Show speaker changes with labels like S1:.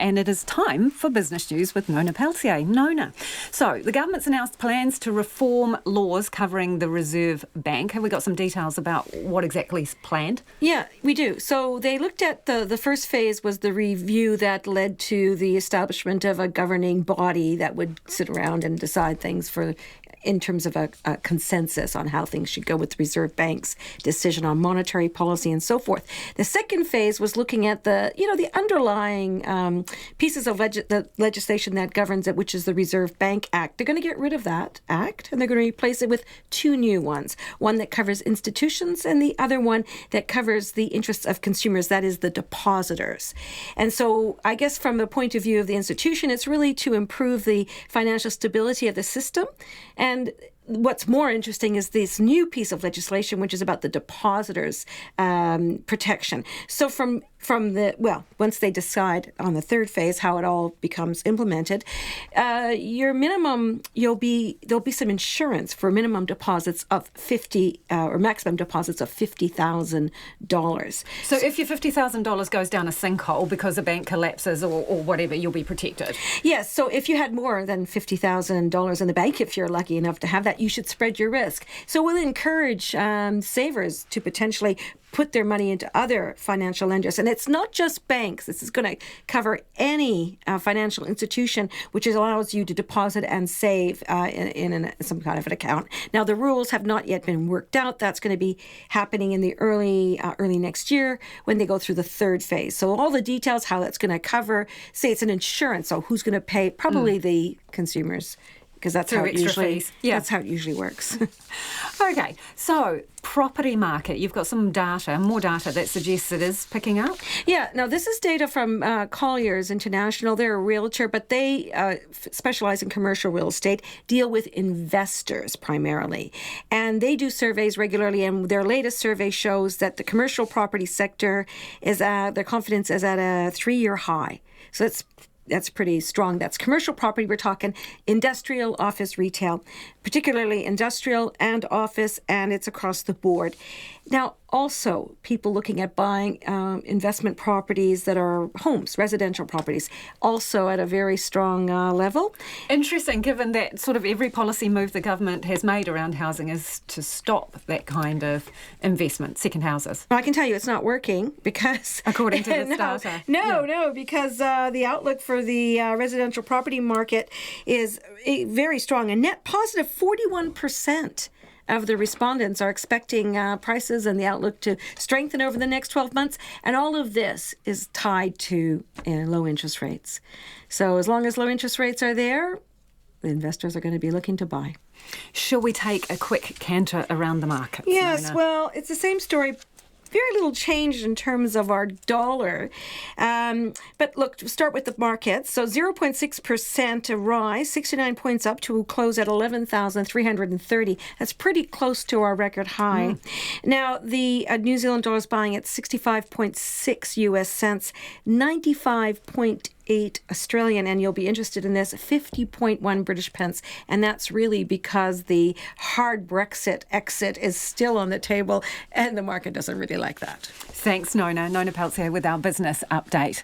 S1: And it is time for Business News with Nona Peltier. Nona. So, the government's announced plans to reform laws covering the Reserve Bank. Have we got some details about what exactly is planned?
S2: Yeah, we do. So they looked at the first phase was the review that led to the establishment of a governing body that would sit around and decide things in terms of a consensus on how things should go with the Reserve Bank's decision on monetary policy and so forth. The second phase was looking at the underlying pieces of the legislation that governs it, which is the Reserve Bank Act. They're going to get rid of that act and they're going to replace it with two new ones. One that covers institutions and the other one that covers the interests of consumers, that is the depositors. And so I guess from the point of view of the institution, it's really to improve the financial stability of the system. And what's more interesting is this new piece of legislation, which is about the depositors' protection. So once they decide on the third phase how it all becomes implemented, there'll be some insurance for minimum deposits of or maximum deposits of $50,000.
S1: So if your $50,000 goes down a sinkhole because a bank collapses or whatever, you'll be protected.
S2: Yes. So if you had more than $50,000 in the bank, if you're lucky enough to have that, you should spread your risk. So we'll encourage savers to potentially put their money into other financial lenders. And it's not just banks. This is going to cover any financial institution which allows you to deposit and save in some kind of an account. Now, the rules have not yet been worked out. That's going to be happening in the early next year when they go through the third phase. So all the details, how that's going to cover, say it's an insurance, so who's going to pay? Probably the consumers, because that's how it usually works.
S1: Okay, so property market, you've got more data that suggests it is picking up?
S2: Yeah, now this is data from Colliers International. They're a realtor, but they specialize in commercial real estate, deal with investors primarily. And they do surveys regularly, and their latest survey shows that the commercial property sector their confidence is at a 3-year high. So that's pretty strong. That's commercial property. We're talking industrial, office, retail, particularly industrial and office, and it's across the board. Now, also, people looking at buying investment properties that are homes, residential properties, also at a very strong level.
S1: Interesting, given that sort of every policy move the government has made around housing is to stop that kind of investment, second houses.
S2: Well, I can tell you it's not working because...
S1: According to this data.
S2: No, because the outlook for the residential property market is very strong. A net positive 41% of the respondents are expecting prices and the outlook to strengthen over the next 12 months. And all of this is tied to low interest rates. So as long as low interest rates are there, the investors are going to be looking to buy.
S1: Shall we take a quick canter around the markets?
S2: Yes,
S1: Nona?
S2: Well, it's the same story. Very little change in terms of our dollar. But look, we'll start with the markets. So 0.6% rise, 69 points up to close at 11,330. That's pretty close to our record high. Now, the New Zealand dollar is buying at 65.6 US cents, 95.8 Australian, and you'll be interested in this, 50.1 British pence. And that's really because the hard Brexit exit is still on the table and the market doesn't really like that.
S1: Thanks, Nona. Nona Peltier with our business update.